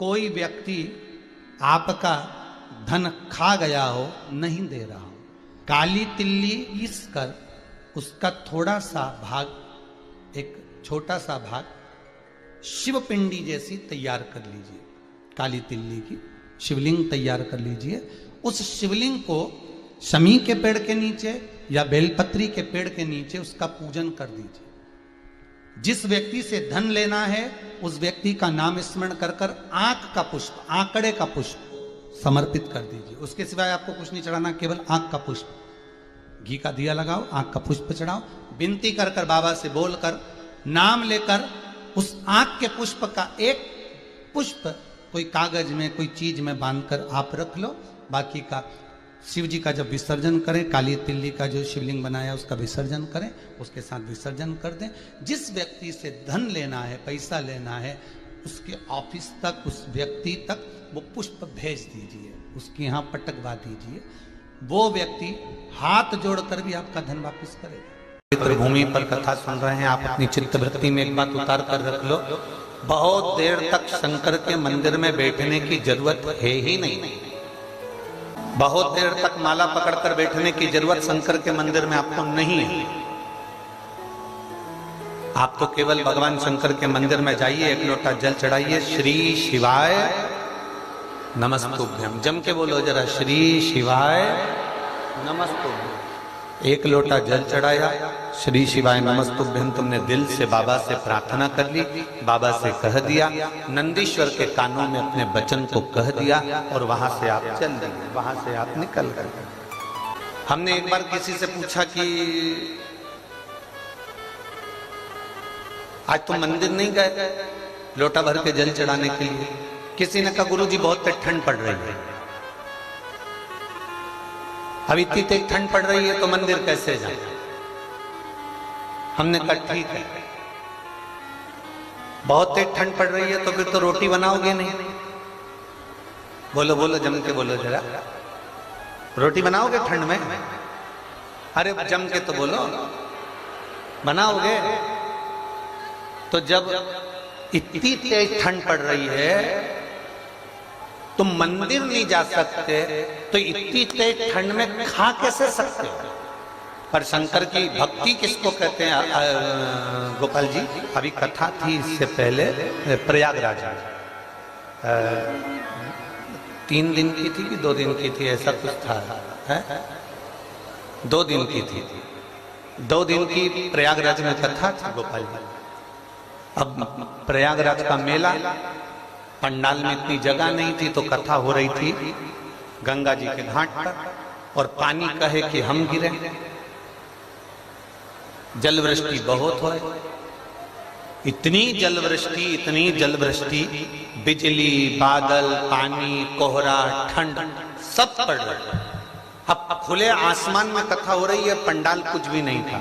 कोई व्यक्ति आपका धन खा गया हो, नहीं दे रहा हो, काली तिल्ली पीस कर उसका थोड़ा सा भाग, एक छोटा सा भाग शिव पिंडी जैसी तैयार कर लीजिए। काली तिल्ली की शिवलिंग तैयार कर लीजिए। उस शिवलिंग को शमी के पेड़ के नीचे या बेलपत्री के पेड़ के नीचे उसका पूजन कर दीजिए। जिस व्यक्ति से धन लेना है उस व्यक्ति का नाम स्मरण कर कर आंख का पुष्प, आंकड़े का पुष्प समर्पित कर दीजिए। उसके सिवाय आपको कुछ नहीं चढ़ाना, केवल आंख का पुष्प, घी का दिया लगाओ, आंख का पुष्प चढ़ाओ, विनती कर कर बाबा से बोलकर, नाम लेकर उस आंख के पुष्प का एक पुष्प कोई कागज में, कोई चीज में बांधकर आप रख लो। बाकी का शिव जी का जब विसर्जन करें, काली तिल्ली का जो शिवलिंग बनाया उसका विसर्जन करें, उसके साथ विसर्जन कर दें। जिस व्यक्ति से धन लेना है, पैसा लेना है, उसके ऑफिस तक, उस व्यक्ति तक वो पुष्प भेज दीजिए, उसके यहाँ पटकवा दीजिए। वो व्यक्ति हाथ जोड़कर भी आपका धन वापस करेगा। पवित्र भूमि पर कथा सुन रहे हैं, आप अपनी चित्तवृत्ति में एक बात उतार कर रख लो, बहुत देर तक शंकर के मंदिर में बैठने की जरूरत है ही नहीं। बहुत देर तक माला पकड़कर बैठने की जरूरत शंकर के मंदिर में आपको नहीं है। आप तो केवल भगवान शंकर के मंदिर में जाइए, एक लोटा जल चढ़ाइए, श्री शिवाय नमस्तुभ्यम, जम के बोलो जरा, श्री शिवाय नमस्तुभ्यम। एक लोटा जल चढ़ाया, श्री शिवाय नमस्तुभ्यम, तुमने दिल से बाबा से प्रार्थना कर ली, बाबा से कह दिया, नंदीश्वर के कानों में अपने वचन को कह दिया और वहां से आप चल दिए, वहां से आप निकल गए। हमने एक बार किसी से पूछा कि आज तुम मंदिर नहीं गए लोटा भर के जल चढ़ाने के लिए? किसी ने कहा गुरुजी बहुत ठंड पड़ रही है। अब इतनी तेज ठंड पड़ रही है तो मंदिर कैसे जाए? हमने कहा ठीक है, बहुत तेज ठंड पड़ रही है तो फिर तो रोटी बनाओगे नहीं। बोलो बोलो, जम के बोलो जरा, रोटी बनाओगे ठंड में? अरे जम के तो बोलो, बनाओगे? तो जब इतनी तेज ठंड पड़ रही है तुम मंदिर नहीं जा सकते तो इतनी तेज ठंड में खा कैसे सकते हो? पर शंकर की भक्ति किसको कहते हैं गोपाल जी? अभी कथा थी इससे पहले प्रयागराज में, 3 दिन की थी कि 2 दिन की थी, ऐसा कुछ था, है? 2 दिन की थी, 2 दिन की प्रयागराज में कथा थी गोपाल जी। अब प्रयागराज का मेला, पंडाल में इतनी जगह नहीं थी तो कथा हो रही थी गंगा जी के घाट पर, और पानी कहे कि हम गिरे, जलवृष्टि बहुत हो, इतनी जलवृष्टि, बिजली, बादल, पानी, कोहरा, ठंड सब पड़ रहा। अब खुले आसमान में कथा हो रही है, पंडाल कुछ भी नहीं था,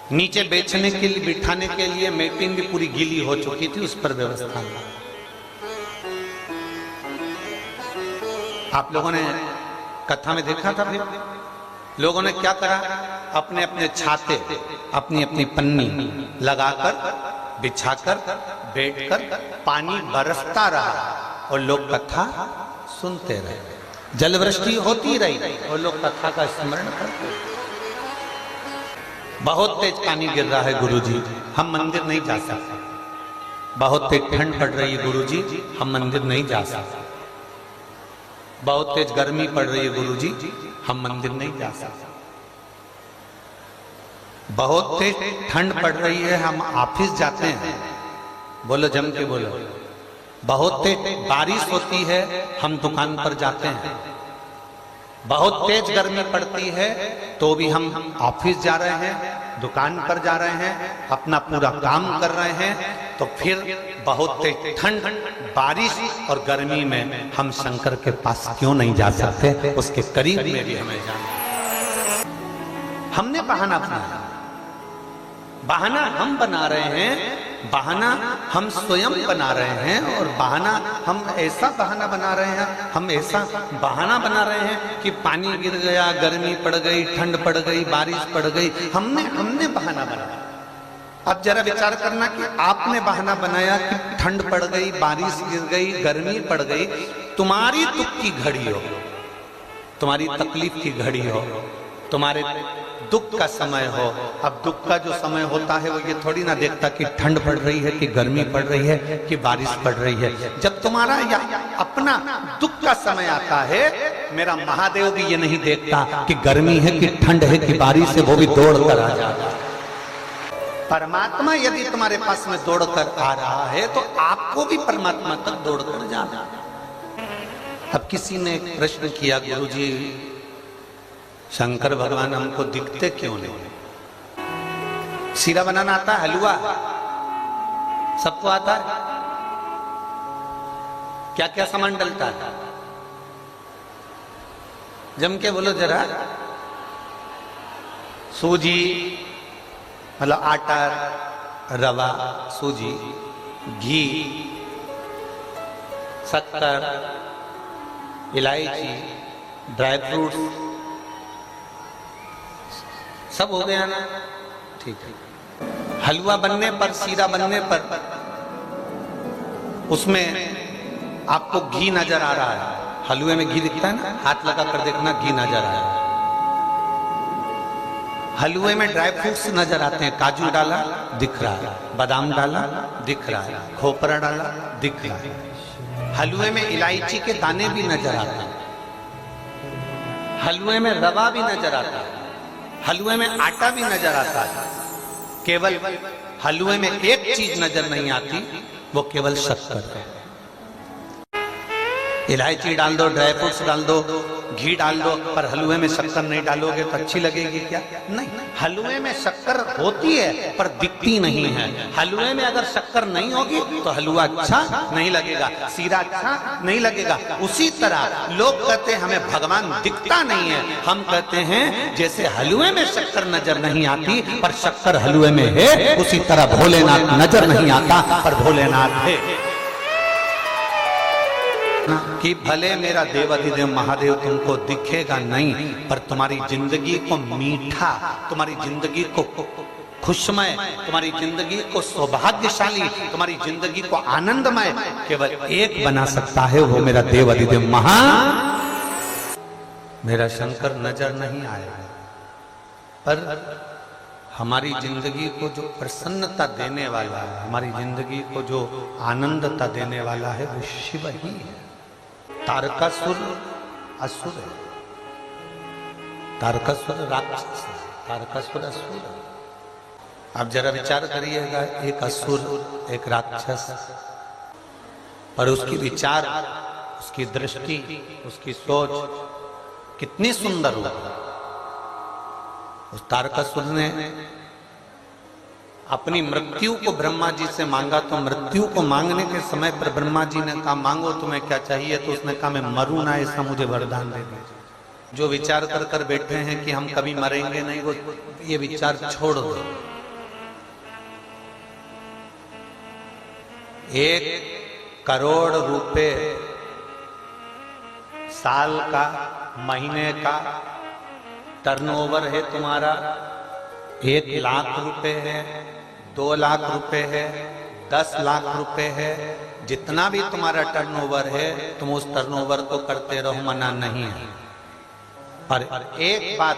नीचे बेचने के लिए, बिठाने के लिए मैटिंग भी पूरी गीली हो चुकी थी, उस पर व्यवस्था नहीं। आप लोगों ने कथा में देखा था, फिर लोगों ने क्या करा, अपने अपने छाते, अपनी अपनी पन्नी लगाकर, बिछाकर, बैठकर पानी बरसता रहा और लोग कथा सुनते रहे। जलवृष्टि होती रही और लोग कथा का स्मरण करते। बहुत तेज पानी गिर रहा है गुरुजी, हम मंदिर नहीं जा सकते। बहुत तेज ठंड पड़ रही है गुरुजी, हम मंदिर नहीं जा सकते। बहुत तेज गर्मी पड़ रही है गुरुजी, हम मंदिर नहीं जा सकते। बहुत तेज ठंड पड़ रही है, हम ऑफिस जाते हैं, बोलो जम के बोलो। बहुत तेज बारिश होती है, हम दुकान पर जाते हैं। बहुत तेज गर्मी पड़ती है तो भी हम ऑफिस जा रहे हैं, दुकान पर जा रहे हैं, अपना पूरा काम कर रहे हैं। तो फिर बहुत तेज ठंड, बारिश और गर्मी में हम शंकर के पास क्यों नहीं जा सकते? उसके करीब में भी हमें जाना। हमने बहाना बनाया, बहाना हम बना रहे हैं, बहाना हम स्वयं बना रहे हैं। और बहाना हम ऐसा बहाना बना रहे हैं, हम ऐसा बहाना बना रहे हैं कि पानी गिर गया, गर्मी पड़ गई, ठंड पड़ गई, बारिश पड़ गई, हमने बहाना बनाया। अब जरा विचार करना कि आपने बहाना बनाया कि ठंड पड़ गई, बारिश गिर गई, गर्मी पड़ गई, तुम्हारी दुख की घड़ी हो, तुम्हारी तकलीफ की घड़ी हो, तुम्हारे दुख का समय हो। अब दुख का जो समय होता है वो ये थोड़ी ना देखता कि ठंड पड़ रही है कि गर्मी पड़ रही है कि बारिश पड़ रही है। जब तुम्हारा या अपना दुख का समय आता है, मेरा महादेव भी ये नहीं देखता कि गर्मी है कि ठंड है कि बारिश है, वो भी दौड़ कर आ जाता। परमात्मा यदि तुम्हारे पास में दौड़ कर आ रहा है तो आपको भी परमात्मा तक दौड़ कर जाना। अब किसी ने एक प्रश्न किया, गुरुजी शंकर भगवान हमको दिखते क्यों नहीं? सीरा बनाना आता है, हलवा सबको आता है, क्या क्या सामान डलता है? जम के बोलो जरा। सूजी मतलब आटा, रवा, सूजी, घी, शक्कर, इलायची, ड्राई फ्रूट्स, सब हो गया ना? ठीक है। हलवा बनने पर, सीरा बनने पर उसमें आपको घी नजर आ रहा है। हलवे में घी दिखता है ना, हाथ लगा कर देखना, घी नजर आ रहा है। हलवे में ड्राई फ्रूट्स नजर आते हैं, काजू डाला दिख रहा है, बादाम डाला दिख रहा है, खोपरा डाला दिख रहा है। हलवे में इलायची के दाने भी नजर आते हैं, हलवे में रवा भी नजर आता है, हलवे में आटा भी नजर आता है। केवल हलवे में एक चीज नजर नहीं आती, वो केवल शक्कर है। इलायची डाल दो, ड्राई फ्रूट्स डाल दो, घी डाल दो, पर हलवे में शक्कर नहीं डालोगे तो अच्छी लगेगी क्या? नहीं। हलवे में शक्कर होती है पर दिखती नहीं है। हलवे में अगर शक्कर नहीं होगी तो हलवा अच्छा नहीं लगेगा, सीरा अच्छा नहीं लगेगा। उसी तरह लोग कहते हैं हमें भगवान दिखता नहीं है, हम कहते हैं जैसे हलवे में शक्कर नजर नहीं आती पर शक्कर हलवे में है, उसी तरह भोलेनाथ नजर नहीं आता पर भोलेनाथ है। कि भले मेरा देवाधिदेव महादेव तुमको दिखेगा नहीं, पर तुम्हारी जिंदगी को मीठा, तुम्हारी जिंदगी को खुशमय, तुम्हारी जिंदगी को सौभाग्यशाली, तुम्हारी जिंदगी को आनंदमय केवल एक बना सकता है, वो मेरा देवाधिदेव मेरा शंकर नजर नहीं आएगा। पर हमारी जिंदगी को जो प्रसन्नता देने वाला है, हमारी जिंदगी को जो आनंदता देने वाला है, वो शिव ही है। तारकासुर असुर है, तारकासुर राक्षस है, तारकासुर असुर है। आप जरा विचार करिएगा, एक असुर, एक राक्षस, पर उसकी विचार, उसकी दृष्टि, उसकी सोच कितनी सुंदर हुआ। उस तारकासुर ने अपनी मृत्यु को ब्रह्मा जी से मांगा, तो मृत्यु को मांगने के समय पर ब्रह्मा जी ने कहा मांगो तुम्हें क्या चाहिए? तो उसने कहा मैं मरूं ना, ऐसा मुझे वरदान दे दीजिए। जो विचार कर कर बैठे हैं कि हम कभी मरेंगे नहीं, वो ये विचार छोड़ दो। 1 करोड़ रुपए साल का, महीने का टर्नओवर है तुम्हारा, 1 लाख रुपए है, 2 लाख रुपए है, 10 लाख रुपए है, जितना भी तुम्हारा टर्नओवर है तुम उस टर्नओवर को करते रहो, मना नहीं है। पर एक बात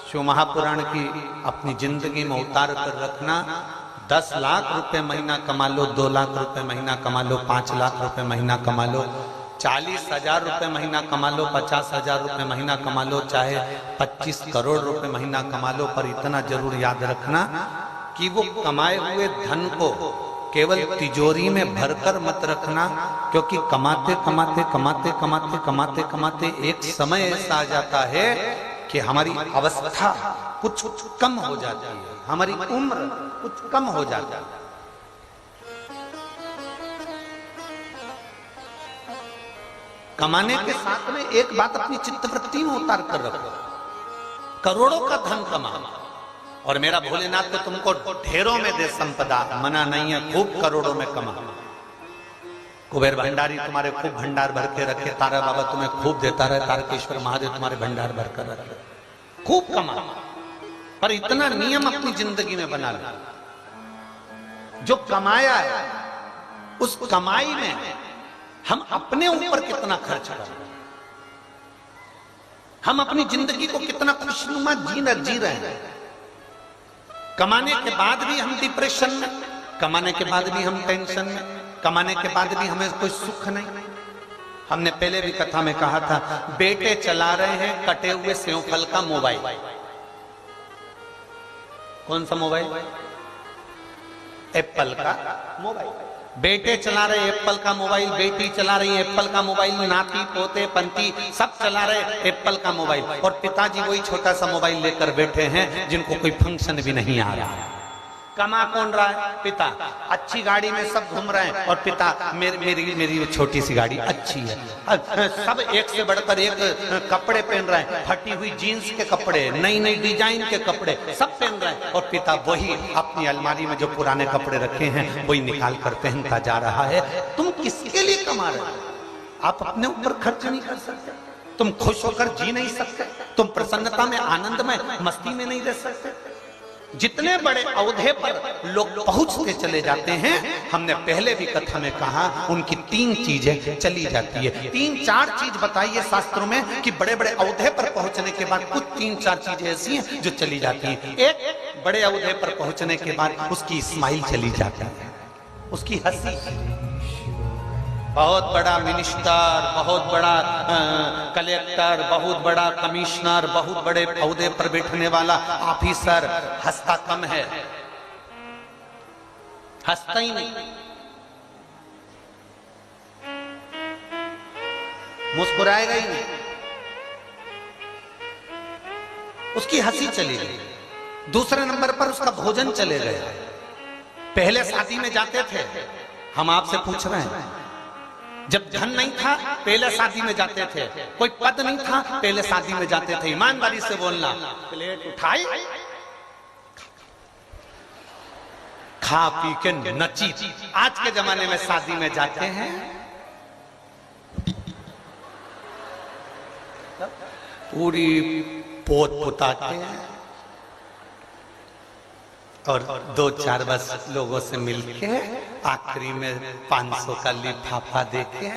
शिव महापुराण की अपनी जिंदगी में उतार कर रखना, 10 लाख रुपए महीना कमा लो, 2 लाख रुपए महीना कमा लो, 5 लाख रुपए महीना कमा लो, 40,000 रुपए महीना कमा लो, 50,000 रुपए महीना कमा लो, चाहे 25 करोड़ रुपए महीना कमा लो, पर इतना जरूर याद रखना कि वो कमाए हुए धन को केवल तिजोरी में भरकर मत रखना, क्योंकि कमाते कमाते कमाते कमाते कमाते कमाते एक समय ऐसा आ जाता है कि हमारी अवस्था कुछ कम हो जाती है, हमारी उम्र कुछ कम हो जाती है। कमाने के साथ में एक बात अपनी चित्तवृत्ति में उतार कर रखो, करोड़ों का धन कमा, और मेरा भोलेनाथ तो तुमको ढेरों में दे संपदा, मना नहीं है, खूब करोड़ों में कमा। कुबेर भंडारी तुम्हारे खूब भंडार भर के रखे, तारा बाबा तुम्हें खूब देता रहे, तारकेश्वर महादेव तुम्हारे भंडार भर कर रखे, खूब कमा, पर इतना नियम अपनी जिंदगी में बना लो जो कमाया है उस कमाई में हम अपने ऊपर कितना खर्च कर रहे हैं, हम अपनी जिंदगी को कितना खुशनुमा जी रहे हैं। कमाने के बाद भी हम डिप्रेशन में, कमाने के बाद भी हम टेंशन में, कमाने के बाद भी हमें कोई सुख नहीं। हमने पहले भी कथा में कहा था, बेटे चला रहे हैं कटे हुए सेवफल का मोबाइल। कौन सा मोबाइल? एप्पल का मोबाइल। बेटे चला रहे एप्पल का मोबाइल, बेटी चला रही है एप्पल का मोबाइल, नाती पोते पंती सब चला रहे एप्पल का मोबाइल, और पिताजी वही छोटा सा मोबाइल लेकर बैठे हैं जिनको कोई फंक्शन भी नहीं आ रहा है। कमा कौन रहा है? पिता। अच्छी गाड़ी में सब घूम रहे हैं और पिता मेरी छोटी सी गाड़ी अच्छी है। सब एक से बढ़कर एक कपड़े पहन रहे हैं, फटी हुई जीन्स के कपड़े, नई नई डिजाइन के कपड़े सब पहन रहे हैं, और पिता वही अपनी अलमारी में जो पुराने कपड़े रखे हैं वही निकाल कर पहनता जा रहा है। तुम किसके लिए कमा रहे हो? आप अपने ऊपर खर्च नहीं कर सकते, तुम खुश होकर जी नहीं सकते, तुम प्रसन्नता में, आनंद में, मस्ती में नहीं रह सकते। जितने बड़े औहदे पर लोग पहुंचते चले जाते हैं, हमने पहले भी कथा में कहा, उनकी 3 चीजें चली जाती है। 3-4 चीज बताइए शास्त्रों में कि बड़े बड़े औहदे पर पहुंचने के बाद कुछ 3-4 चीजें ऐसी हैं जो चली जाती हैं। एक, बड़े औहदे पर पहुंचने के बाद उसकी स्माइल चली जाती है, उसकी हंसी। बहुत बड़ा मिनिस्टर, बहुत बड़ा कलेक्टर, बहुत बड़ा कमिश्नर, बहुत बड़े औहदे पर बैठने वाला ऑफिसर हंसता कम है, हंसता ही नहीं, मुस्कुराएगा ही नहीं, उसकी हंसी चली गई। दूसरे नंबर पर उसका भोजन चले गया। पहले शादी में जाते थे, हम आपसे पूछ रहे हैं, जब धन नहीं था पहले शादी में जाते थे, कोई पद नहीं था पहले शादी में जाते थे, ईमानदारी से बोलना, प्लेट उठाई, खा पी के नची। आज के जमाने में शादी में जाते हैं, पूरी पोत पुताते हैं और 2-4 बस लोगों से मिलके आखिरी में 500 का लिफाफा देके,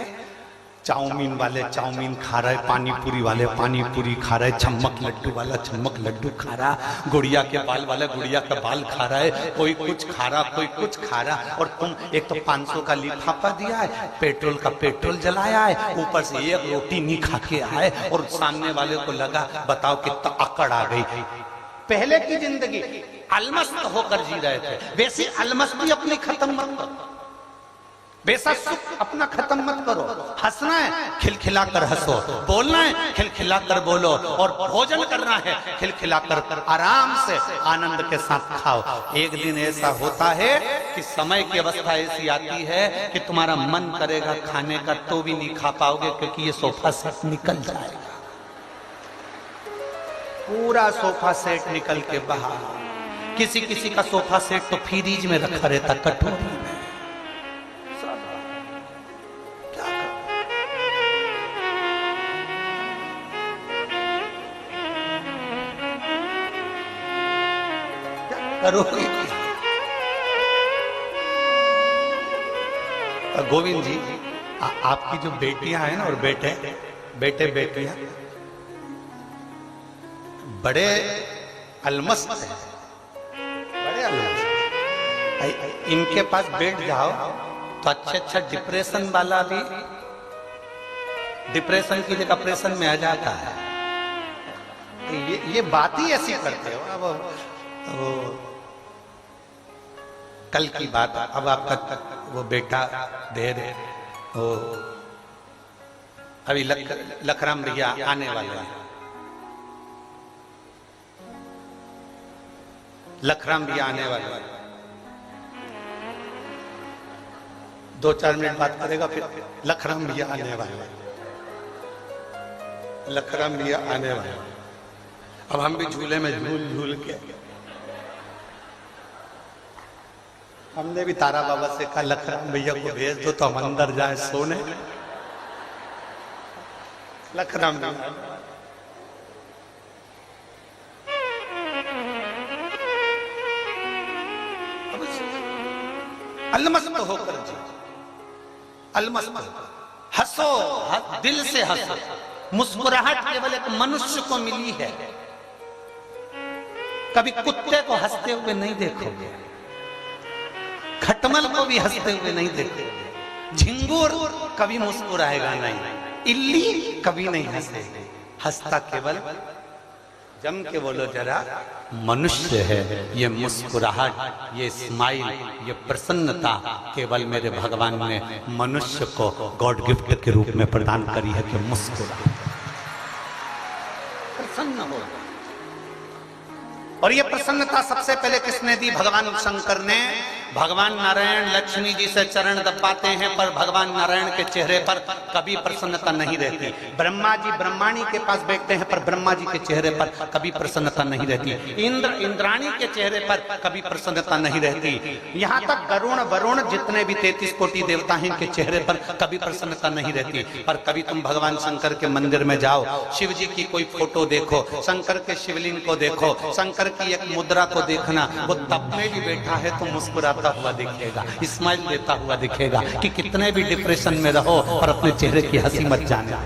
चाउमीन वाले चाउमीन खा रहे, पानी पूरी वाले पानी पूरी खा रहे, चम्मक लड्डू वाला चम्मक लड्डू खा रहा, गुड़िया के बाल वाला गुड़िया का बाल खा रहा है, कोई कुछ खा रहा, कोई कुछ खा रहा, और तुम एक तो 500 का लिफाफा दिया है, पेट्रोल का पेट्रोल जलाया है, ऊपर से एक रोटी नहीं खा के आए, और सामने वाले को लगा बताओ कितना अकड़ आ गई। पहले की जिंदगी अलमस्त होकर जी रहे थे, वैसी अलमस्ती अपनी खत्म मत करो, वैसा सुख अपना खत्म मत करो। हंसना है खिलखिलाकर हंसो, बोलना है खिलखिलाकर बोलो, और भोजन करना है खिलखिलाकर आराम से आनंद के साथ खाओ। एक दिन ऐसा होता है कि समय की अवस्था ऐसी आती है कि तुम्हारा मन करेगा खाने का तो भी नहीं खा पाओगे, क्योंकि ये सोफा सेट निकल जाएगा, पूरा सोफा सेट निकल के बाहर। किसी किसी का सोफा सेट तो फ्रीज में रखा रहता, कटोरी में। क्या करोगे? गोविंद जी, आपकी जो बेटियां हैं ना और बेटे बेटियां बड़े अलमस्त हैं, बड़े अलमस्त। इनके पास बैठ जाओ तो अच्छा डिप्रेशन वाला भी डिप्रेशन की जगह ऑपरेशन में आ जाता है। ये बात ही ऐसी करते हो। अब कल की बात, अब आपका वो बेटा देर वो अभी लखराम भैया आने वाले हैं, लखराम भैया आने वाले, 2-4 मिनट बात करेगा, फिर लखराम भैया आने वाले, लखराम भैया आने वाले। अब हम भी झूले में झूल झूल के, हमने भी तारा बाबा से कहा लखराम भैया को भेज दो तो हम अंदर जाए सोने। लखराम भैया अलमस्त होकर जी, अलमस्त हंसो, दिल से हंसो। मुस्कुराहट केवल एक मनुष्य को मिली है। कभी कुत्ते को हंसते हुए नहीं देखोगे, खटमल को भी हंसते हुए नहीं देखोगे, झिंगुर कभी मुस्कुराएगा नहीं, इल्ली कभी नहीं हंसेगी। हंसता केवल, जम के बोलो जरा, मनुष्य है। ये मुस्कुराहट, ये स्माइल, ये प्रसन्नता केवल मेरे भगवान ने मनुष्य को गॉड गिफ्ट के रूप में प्रदान करी है कि मुस्कुरा, प्रसन्न हो। और ये प्रसन्नता सबसे पहले किसने दी? भगवान शंकर ने। भगवान नारायण लक्ष्मी जी से चरण दबाते हैं, पर भगवान नारायण के चेहरे पर कभी प्रसन्नता नहीं रहती। ब्रह्मा जी ब्रह्माणी के पास बैठते हैं, पर ब्रह्मा जी के चेहरे पर कभी प्रसन्नता नहीं रहती। इंद्र इंद्राणी के चेहरे पर कभी प्रसन्नता नहीं रहती। यहाँ तक गरुण वरुण जितने भी 33 कोटि देवता हैं, इनके चेहरे पर कभी प्रसन्नता नहीं रहती। पर कभी तुम भगवान शंकर के मंदिर में जाओ, शिव जी की कोई फोटो देखो, शंकर के शिवलिंग को देखो, शंकर की एक मुद्रा को देखना, वो तब में भी बैठा है तो मुस्कुराता हुआ दिखेगा, स्माइल देता हुआ दिखेगा कि कितने भी डिप्रेशन में रहो और अपने चेहरे की हंसी मत जाने।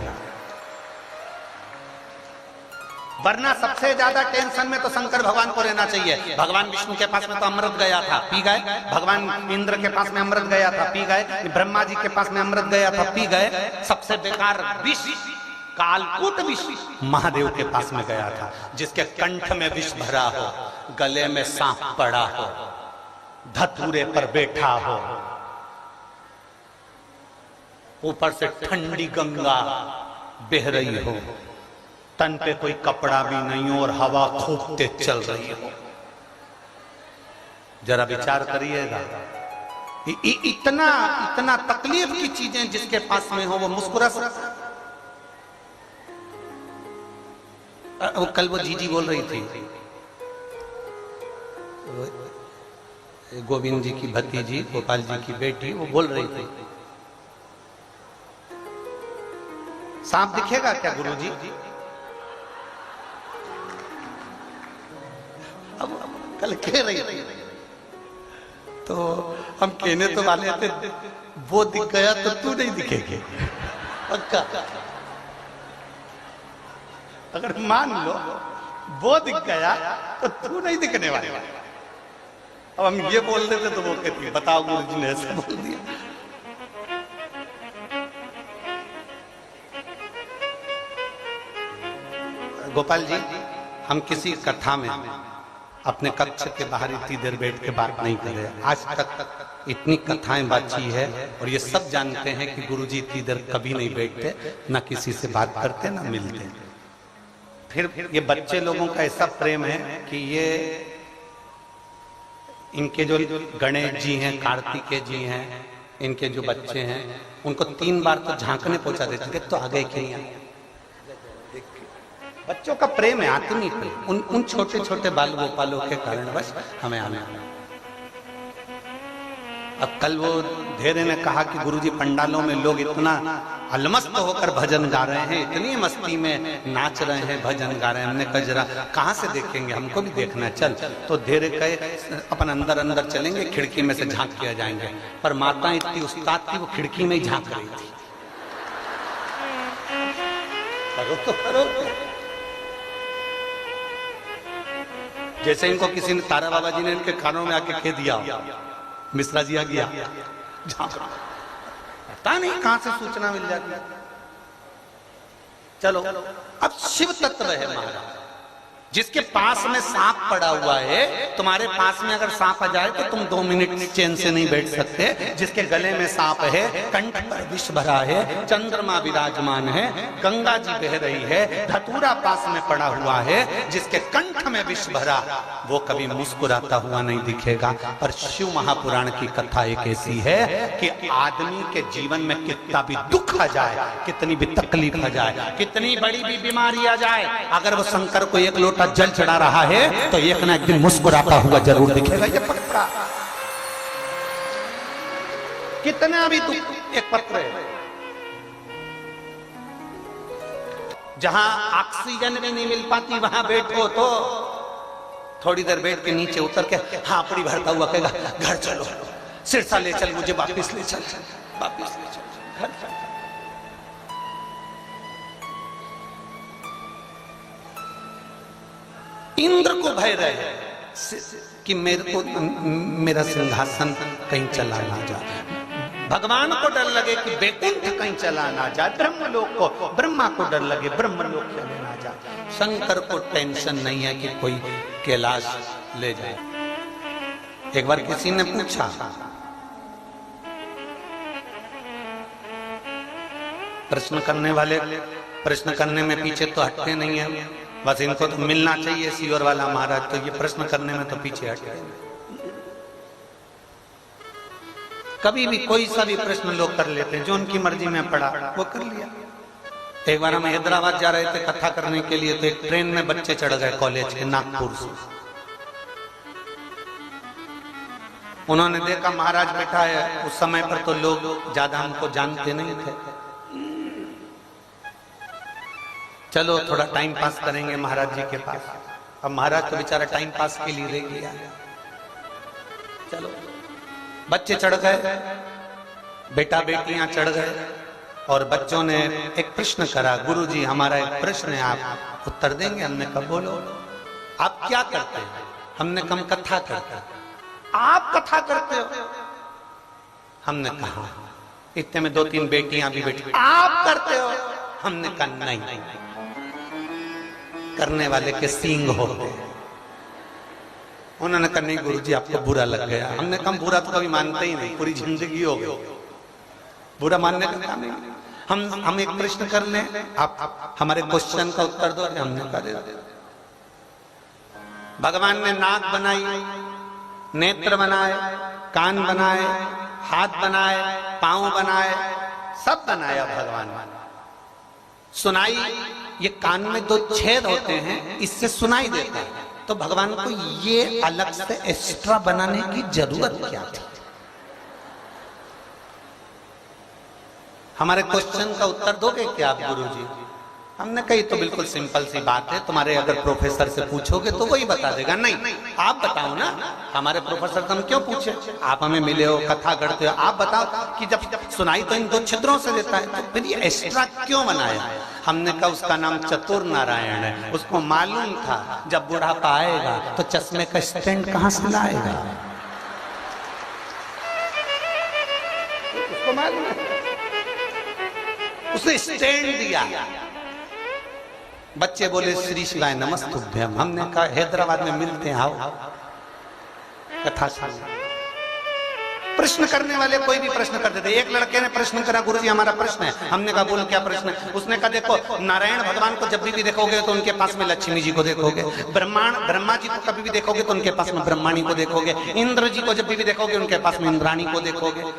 वरना सबसे ज्यादा टेंशन में तो शंकर भगवान को रहना चाहिए। भगवान विष्णु के पास में तो अमृत गया था, पी गए। भगवान इंद्र के पास में अमृत गया था, पी गए। ब्रह्मा जी के पास में अमृत गया था, पी गए। सबसे बेकार विष, कालकूट विष महादेव के पास में गया था, जिसके कंठ में विष भरा हो, गले में सांप पड़ा हो, धतूरे पर बैठा हो, ऊपर से ठंडी गंगा बह रही हो, तन पे कोई कपड़ा भी नहीं हो और हवा खूब तेज चल रही हो। जरा विचार करिएगा, इतना इतना तकलीफ की चीजें जिसके पास में हो वो मुस्कुरा सकता। कल वो जीजी बोल रही थी, गोविंद जी की भतीजी, गोपाल जी की बेटी, वो बोल रही थी, सांप दिखेगा क्या गुरुजी? अब कल कह रही थी, तो हम कहने तो वाले थे, वो दिख गया तो तू नहीं दिखेगी, पक्का। अगर मान लो वो दिख गया तो तू नहीं दिखने वाला। अब हम ये बोल देते तो वो कहती, बताओ गुरुजी ने ऐसा बोल दिया। गोपाल जी, हम किसी कथा में अपने कक्ष के बाहर इतनी देर बैठ के बात नहीं कर रहे। आज तक इतनी कथाएं बाची है और ये सब जानते हैं कि गुरुजी इतनी देर कभी नहीं बैठते, ना किसी से बात करते, ना मिलते। फिर ये बच्चे लोगों का ऐसा प्रेम है कि ये इनके जो गणेश जी हैं, कार्तिकेय जी हैं, इनके जो बच्चे हैं, उनको 3 बार तो झांकने पहुंचा देते थे, तो आ गए क्यों? बच्चों का प्रेम है, आत्मीय प्रेम, उन छोटे छोटे बाल गोपालों के कारण बस हमें आना। अब कल वो धेरे ने कहा कि गुरुजी पंडालों में लोग इतना अलमस्त होकर भजन गा रहे हैं, इतनी मस्ती में नाच रहे हैं, भजन गा रहे हैं। हमने कहा जरा कहाँ से देखेंगे, हमको भी देखना, चल। तो धेरे कहे अपन अंदर अंदर चलेंगे, खिड़की में से झांक किया जाएंगे। पर माता इतनी उस्ताद थी, वो खिड़की में ही झांक रही थी। करो तो करो। जैसे इनको किसी ने, तारा बाबा जी ने इनके कानों में आके कह दिया, मिश्रा जी आ गया, पता नहीं कहां से सूचना मिल जाती। चलो, अब शिव तत्व है महाराज, जिसके पास में सांप पड़ा हुआ है। तुम्हारे पास में अगर सांप आ जाए तो तुम 2 मिनट चैन से नहीं बैठ सकते। जिसके गले में सांप है, कंठ पर विष भरा है, चंद्रमा विराजमान है, गंगा जी बह रही है, धतूरा पास में पड़ा हुआ है, जिसके कंठ में विष भरा, वो कभी मुस्कुराता हुआ नहीं दिखेगा। पर शिव महापुराण की कथा एक ऐसी है कि आदमी के जीवन में कितना भी दुख आ जाए, कितनी भी तकलीफ आ जाए, कितनी बड़ी भी बीमारी आ जाए, अगर वो शंकर को 1 लोटा जल चढ़ा रहा है तो एक ना एक दिन मुस्कुराता हुआ जरूर दिखेगा। ये पक्का, कितना भी तू एक पत्र है, जहां ऑक्सीजन भी नहीं मिल पाती वहां बैठो तो थोड़ी देर बैठ के नीचे उतर के हापड़ी भरता हुआ कहेगा घर चलो, सिरसा ले चल, मुझे वापिस ले चल, वापिस ले चल घर। इंद्र को भय रहे कि मेरे को मेरा सिंहासन कहीं चला ना जाए, भगवान को डर लगे कि बैकुंठ कहीं चला ना जाए, ब्रह्मलोक को, ब्रह्मा को डर लगे ब्रह्मलोक चले ना जाए, शंकर को टेंशन नहीं है कि कोई कैलाश ले जाए। एक बार किसी ने पूछा, प्रश्न करने वाले प्रश्न करने में पीछे तो हटते नहीं है, बस इनको तो मिलना चाहिए सीओर वाला महाराज, तो ये प्रश्न करने में तो पीछे हटते नहीं। कभी भी कोई सा भी प्रश्न लोग कर लेते हैं, जो उनकी मर्जी में पड़ा वो कर लिया। एक बार हम हैदराबाद जा रहे थे कथा करने के लिए, तो एक ट्रेन में बच्चे चढ़ गए कॉलेज के, नागपुर से। उन्होंने देखा महाराज बैठा है, उस समय पर तो लोग ज्यादा हमको जानते नहीं थे, चलो थोड़ा टाइम पास करेंगे महाराज जी के पास। अब महाराज तो बेचारा टाइम पास के लिए रह गया, चलो बच्चे चढ़ गए, बेटा बेटियां चढ़ गए, और बच्चों ने एक प्रश्न करा, गुरुजी हमारा एक प्रश्न है, आप उत्तर देंगे? हमने कहा बोलो। आप क्या करते हैं? हमने कहा कथा करते हैं। आप कथा करते हो? हमने कहा। इतने में 2-3 बेटियां भी बैठी, आप करते हो? हमने कहा नहीं, करने वाले के सींग होते हैं। उन्होंने कहा नहीं गुरुजी आपको बुरा लग गया। हमने कहा बुरा तो कभी मानते ही नहीं, पूरी जिंदगी हो गई बुरा मानने का काम नहीं। हम एक प्रश्न कर लें, आप हमारे क्वेश्चन का उत्तर दो। हमने कहा दे। भगवान ने नाक बनाई, नेत्र बनाए, कान बनाए, हाथ बनाए, पांव बनाए, सब बनाया भगवान ने। सुनाई, ये कान में 2 छेद होते हैं, इससे सुनाई देता है, तो भगवान को ये अलग से एक्स्ट्रा बनाने की जरूरत क्या थी? हमारे क्वेश्चन का उत्तर दोगे क्या आप गुरुजी? हमने कही तो बिल्कुल सिंपल सी बात है, तुम्हारे अगर प्रोफेसर से पूछोगे तो वही बता देगा। नहीं, आप बताओ ना, हमारे प्रोफेसर से हम क्यों पूछे? आप हमें मिले हो, कथा करते हो, आप बताओ कि जब सुनाई तो इन 2 छिद्रों से देता है, तो फिर ये एक्स्ट्रा क्यों बनाया? हमने कहा उसका नाम चतुर नारायण है। उसको मालूम था जब बुढ़ापा आएगा तो चश्मे का स्टैंड कहां से लाएगा, उसको मालूम है, उसने स्टैंड दिया। बच्चे बोले श्री शिवाय नमस्तुभ्यम। हमने कहा हैदराबाद में मिलते हैं, आओ कथा सुन। प्रश्न करने वाले कोई भी प्रश्न कर देते। एक लड़के ने प्रश्न करा, गुरुजी हमारा प्रश्न है। हमने कहा बोलो क्या प्रश्न है? उसने कहा देखो, नारायण भगवान को जब भी देखोगे तो उनके पास में लक्ष्मी जी को देखोगे, ब्रह्मा जी को कभी भी देखोगे तो उनके पास में ब्रह्माणी को देखोगे, इंद्र जी को जब भी देखोगे उनके पास में इंद्राणी को देखोगे,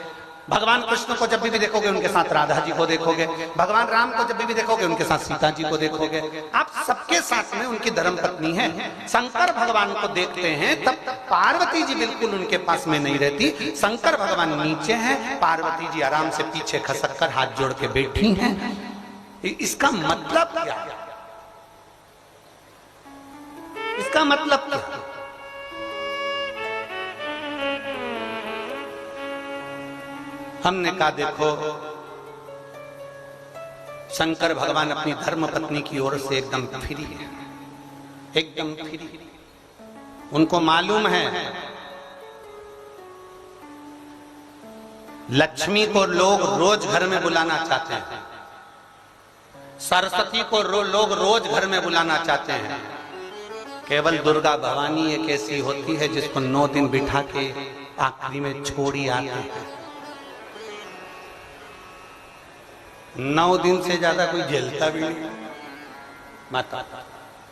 भगवान कृष्ण को जब भी देखोगे उनके साथ राधा जी को देखोगे, भगवान राम को जब भी देखोगे उनके साथ सीता जी को देखोगे। आप सबके साथ में उनकी धर्मपत्नी है। शंकर भगवान को देखते हैं तब पार्वती जी बिल्कुल उनके पास में नहीं रहती। शंकर भगवान नीचे हैं, पार्वती जी आराम से पीछे खसक कर हाथ जोड़ के बैठी हैं। इसका मतलब क्या? इसका मतलब क्या? हमने कहा देखो, शंकर भगवान अपनी धर्म पत्नी की ओर से एकदम फ्री है, एकदम फ्री। उनको मालूम है लक्ष्मी को लोग रोज घर में बुलाना चाहते हैं, सरस्वती को लोग रोज घर में बुलाना चाहते हैं। केवल दुर्गा भवानी एक ऐसी होती है जिसको 9 दिन बिठा के आखिरी में छोड़ी आते हैं। 9 दिन से ज्यादा कोई झेलता भी नहीं माता।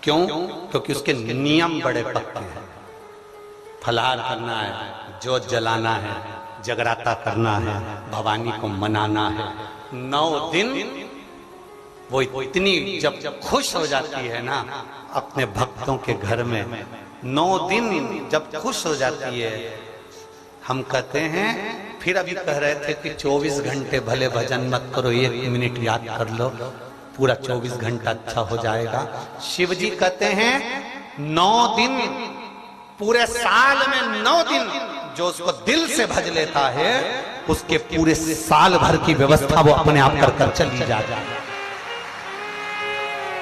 क्यों? क्योंकि उसके नियम बड़े पक्के हैं। फलाहार करना है, जोत जलाना है, जगराता करना है, भवानी को मनाना है। 9 दिन वो इतनी जब खुश हो जाती है ना अपने भक्तों के घर में, 9 दिन जब खुश हो जाती है, हम कहते हैं, फिर अभी कह रहे थे कि 24 घंटे भले भजन मत करो, 1 मिनट याद कर लो, पूरा 24 घंटा अच्छा हो जाएगा। शिव जी कहते हैं 9 दिन, पूरे साल में 9 दिन जो उसको दिल से भज लेता है उसके पूरे साल भर की व्यवस्था वो अपने आप कर कर चली जाए।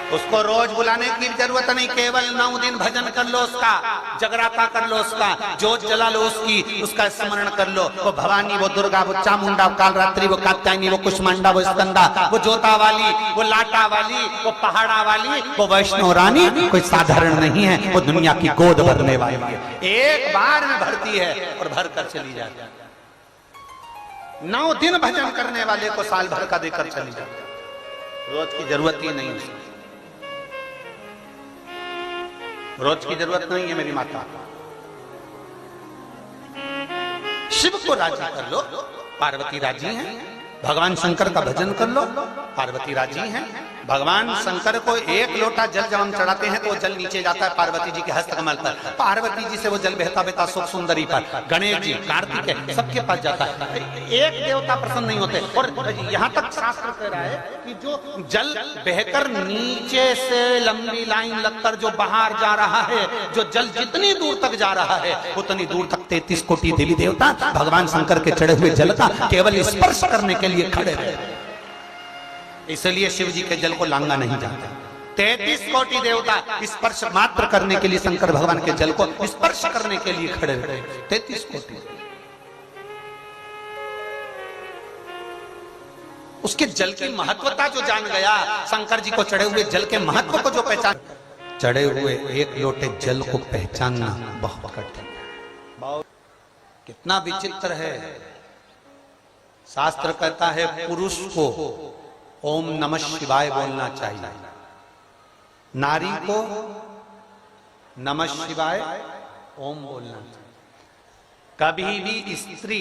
उसको रोज बुलाने की जरूरत नहीं, केवल 9 दिन भजन कर लो उसका, जगराता कर लो उसका, जोत जला लो उसकी, उसका स्मरण कर लो। वो भवानी, वो दुर्गा, वो चामुंडा, वो कालरात्रि, वो कात्यायनी, वो कुष्मांडा, वो स्कंदा, वो जोता वाली, वो लाटा वाली, वो पहाड़ा वाली, वो वैष्णो रानी कोई साधारण नहीं है। वो दुनिया की गोद भरने वाली है, एक बार में भरती है और भर कर चली जाती है। 9 दिन भजन करने वाले को साल भर का देकर चली जाती है। रोज की जरूरत ही नहीं है, रोज की जरूरत नहीं है मेरी माता। शिव को राजी कर लो, पार्वती राजी हैं। भगवान शंकर का भजन कर लो, पार्वती राजी हैं। भगवान शंकर को 1 लोटा जल जब हम चढ़ाते हैं तो जल नीचे जाता है पार्वती जी के हस्तकमल पर, पार्वती जी से वो जल बहता बहता सुख सुंदरी पर, गणेश जी, कार्तिक, सबके पास जाता है। एक देवता प्रसन्न नहीं होते। और यहाँ तक शास्त्र कह रहा है कि जो जल बहकर नीचे से लंबी लाइन लगकर जो बाहर जा रहा है, जो जल जितनी दूर तक जा रहा है उतनी दूर तक 33 कोटि देवी देवता भगवान शंकर के चढ़े हुए जल का केवल स्पर्श करने के लिए खड़े रहे। इसलिए शिव जी के जल को लांगा नहीं जाता। 33 कोटि देवता स्पर्श मात्र करने के लिए शंकर भगवान के जल को स्पर्श करने के लिए खड़े रहे। 33 कोटि। उसके जल की महत्वता जो जान गया, शंकर जी को चढ़े हुए जल के महत्व को जो पहचान, चढ़े हुए 1 लोटे जल को पहचानना बहुत कठिन है। कितना विचित्र है। शास्त्र कहता है पुरुष को ओम नमः शिवाय बोलना चाहिए, नारी को नमः शिवाय ओम बोलना चाहिए। कभी भी स्त्री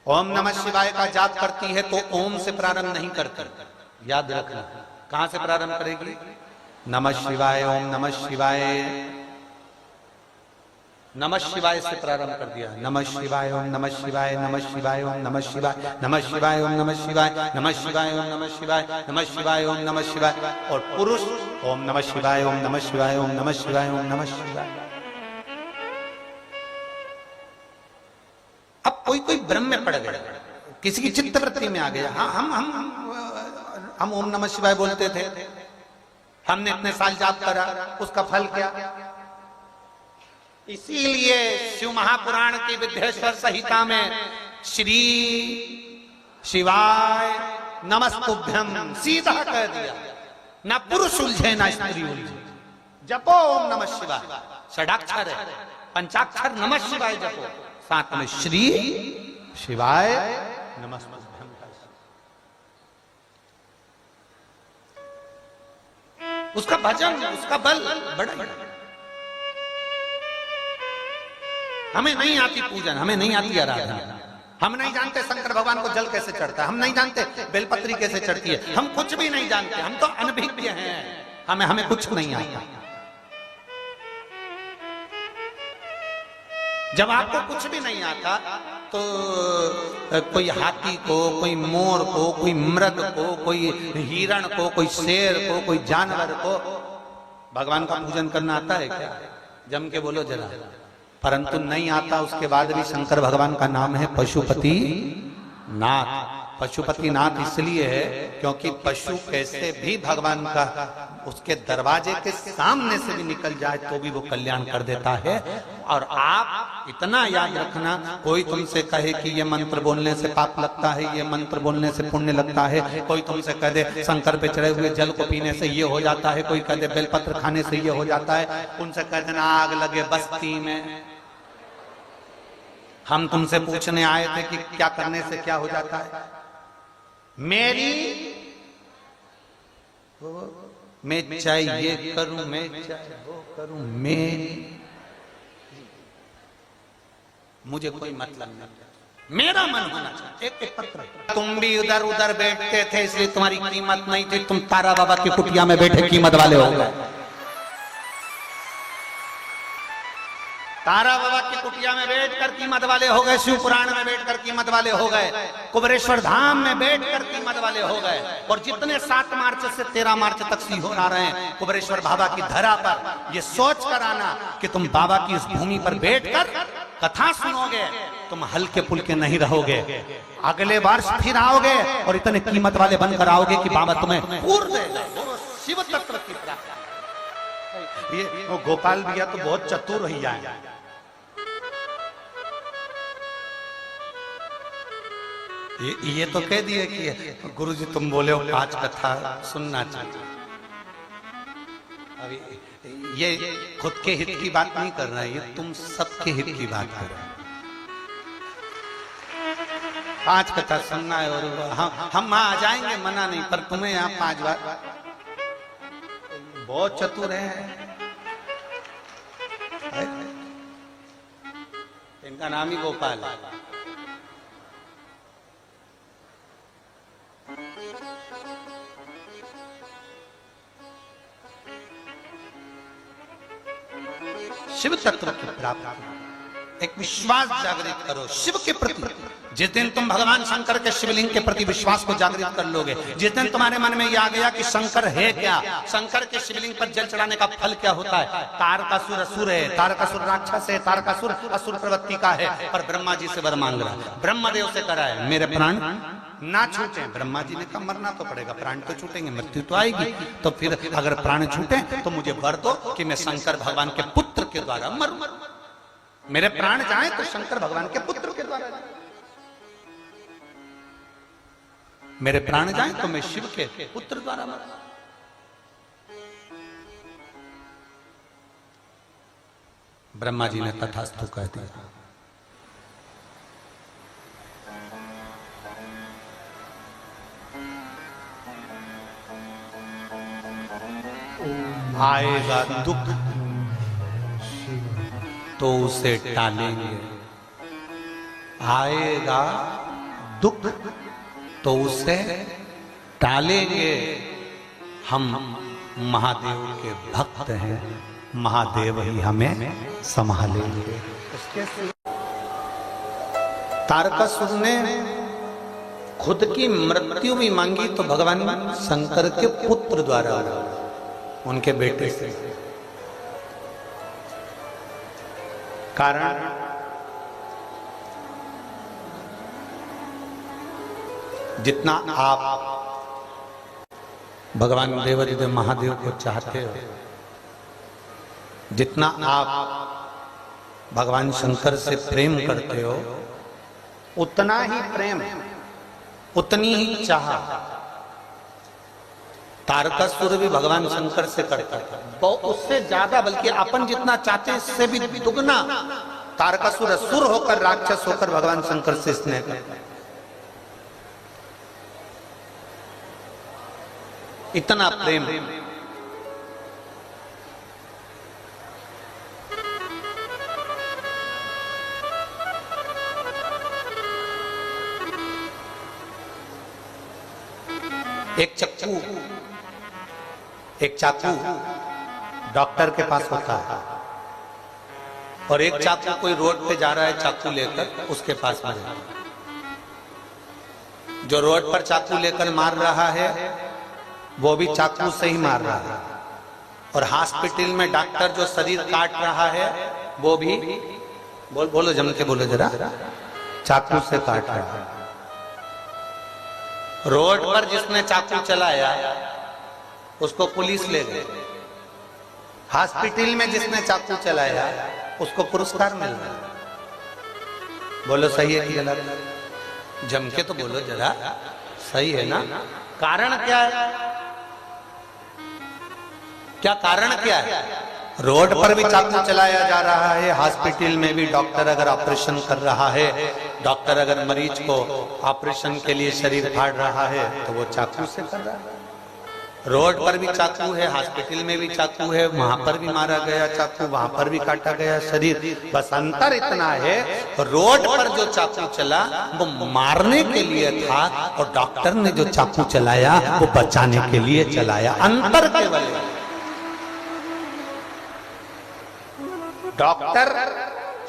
ओम नमः शिवाय का जाप करती है तो ओम से प्रारंभ नहीं करती। याद रखना, कहां से प्रारंभ करेगी? नमः शिवाय, ओम नमः शिवाय, नमः शिवाय से प्रारंभ कर दिया। नमः शिवाय, ओम नमः शिवाय, नमः शिवाय, ओम नमः शिवाय, नमः शिवाय, ओम नमः शिवाय, नमः शिवाय, ओम नमः शिवाय, नमः शिवाय, ओम नमः शिवाय। और पुरुष ओम नमः शिवाय, ओम नमः शिवाय, ओम नमः शिवाय, ओम नमः शिवाय। अब कोई कोई भ्रम में पड़ गया, किसी की चित्तवृत्ति में आ गया। हाँ, हम ओम नमः शिवाय बोलते थे, हमने इतने साल जाप करा, उसका फल क्या? इसीलिए शिव महापुराण की विद्येश्वर संहिता में श्री शिवाय नमस्तुभ्यं सीधा कह दिया। ना पुरुष उलझे ना स्त्री उलझे, जपो ओम नमः शिवाय। षडाक्षर है, पंचाक्षर नमः शिवाय जपो, साथ में श्री शिवाय नमस्तुभ्यं। उसका भजन, उसका बल बड़ा। हमें नहीं आती पूजन, हमें नहीं आती आराधना, हम नहीं जानते शंकर भगवान को जल कैसे चढ़ता है, हम नहीं जानते बेलपत्री कैसे चढ़ती है, हम कुछ भी नहीं जानते। हम तो अनभिज्ञ हैं, हमें कुछ नहीं आता। जब आपको कुछ भी नहीं आता तो कोई हाथी को, कोई मोर को, कोई मृग को, कोई हिरण को, कोई शेर को, कोई जानवर को भगवान का पूजन करना आता है क्या? जम के बोलो जरा। परंतु नहीं आता, उसके बाद भी शंकर भगवान का नाम है पशुपति नाथ। पशुपति नाथ इसलिए है क्योंकि पशु कैसे भी भगवान का उसके दरवाजे के सामने से भी निकल जाए तो भी वो कल्याण कर देता है। और आप इतना याद रखना, कोई तुमसे कहे कि ये मंत्र बोलने से पाप लगता है, ये मंत्र बोलने से पुण्य लगता है, कोई तुमसे कह दे शंकर पे चढ़े हुए जल को पीने से ये हो जाता है, कोई कह दे बेलपत्र खाने से ये हो जाता है, उनसे कह देना आग लगे बस्ती में। हम तुमसे पूछने आए थे कि क्या करने से क्या हो जाता है। मैं चाहे ये करूं, मैं चाहे वो करूं, मुझे कोई मतलब नहीं, मेरा मन होना चाहिए। एक पत्र। तुम भी उधर उधर बैठते थे इसलिए तुम्हारी कीमत नहीं थी, तुम तारा बाबा की कुटिया में बैठे कीमत वाले हो गए। तारा बाबा की कुटिया में बैठकर कीमत वाले हो गए, शिव पुराण में बैठकर कीमत वाले हो गए, कुबरेश्वर धाम में बैठकर कीमत वाले हो गए। और जितने 7 मार्च से 13 मार्च तक सीहोर आ रहे हैं कुबरेश्वर बाबा की धरा पर, ये सोच कर आना कि तुम बाबा की इस भूमि पर बैठकर कथा सुनोगे तुम हल्के फुल्के नहीं रहोगे, अगले वर्ष फिर आओगे और इतने कीमत वाले बनकर आओगे कि बाबा तुम्हें पूर्ण देगा। शिव तत्व की प्राप्ति। ये गोपाल भैया तो बहुत चतुर ही आए। ये तो कह दिए कि गुरुजी तुम बोले हो 5 कथा सुनना चाहिए। अभी ये खुद के हित की बात नहीं कर रहा है, ये तुम सबके हित की बात कर रहे हैं। 5 कथा सुनना है और हम आ जाएंगे, मना नहीं, पर तुम्हें यहाँ 5 बार बहुत चतुर है। इनका नाम ही गोपाल है। शिव तत्व की प्राप्ति, एक विश्वास जागृत करो शिव के प्रति। जिस दिन तुम भगवान शंकर के शिवलिंग के प्रति विश्वास को जागृत कर लोगे, जिस दिन तुम्हारे मन में यह आ गया कि शंकर है क्या, शंकर के शिवलिंग पर जल चढ़ाने का फल क्या होता है। तारकासुर असुर है, तारकासुर राक्षस है, तारकासुर असुर प्रवृत्ति का है, पर ब्रह्मा जी से वर मांग रहा है, ब्रह्मदेव से करा है मेरे प्राण ना छूटे। ब्रह्मा जी ने कहा मरना तो पड़ेगा, प्राण तो छूटेंगे, मृत्यु तो आएगी, तो फिर अगर प्राण छूटे तो मुझे वर दो कि मैं शंकर भगवान के पुत्र के द्वारा मरूं। मेरे प्राण जाए तो शंकर भगवान के पुत्र के द्वारा, मेरे प्राण जाए तो मैं शिव के पुत्र द्वारा मरूं। ब्रह्मा जी ने तथास्तु कह दिया। आएगा दुख तो उसे टालेंगे, आएगा दुख तो उसे टालेंगे। हम महादेव के भक्त हैं, महादेव ही हमें संभालेंगे। तारकासुर ने खुद की मृत्यु भी मांगी तो भगवान शंकर के पुत्र द्वारा, उनके बेटे से। कारण जितना आप भगवान देवादिदेव महादेव को चाहते हो, जितना आप भगवान शंकर से प्रेम करते हो, उतना ही प्रेम, उतनी ही चाह तारकासुर भी भगवान शंकर से करता था, तो उससे ज्यादा, बल्कि अपन जितना चाहते इससे भी दुगना तारकासुर असुर होकर, राक्षस होकर भगवान शंकर से स्नेह करता है। इतना प्रेम। एक चाकू डॉक्टर के पास होता है और एक चाकू कोई रोड पे जा रहा है चाकू लेकर, उसके पास में जो रोड पर चाकू लेकर मार रहा है वो भी चाकू से ही मार रहा है, और हॉस्पिटल में डॉक्टर जो शरीर काट रहा है वो भी बोलो जम के बोलो जरा, चाकू से काट रहा है। रोड पर जिसने चाकू चलाया उसको पुलिस ले गई, हॉस्पिटल में जिसने चाकू चलाया उसको पुरस्कार मिल गया। बोलो सही है कि गलत? जम के तो बोलो जरा, सही है ना? कारण क्या है? क्या कारण क्या है? रोड पर भी चाकू चलाया जा रहा है, हॉस्पिटल में भी डॉक्टर अगर ऑपरेशन कर रहा है, डॉक्टर अगर मरीज को ऑपरेशन के लिए शरीर फाड़ रहा है तो वो चाकू से कर रहा है। रोड पर भी चाकू है, हॉस्पिटल में भी चाकू है, वहां पर भी मारा गया चाकू, वहां पर भी काटा गया शरीर। बस अंतर इतना है, रोड पर जो चाकू चला वो मारने के लिए था और डॉक्टर ने जो चाकू चलाया वो बचाने के लिए चलाया। अंतर केवल डॉक्टर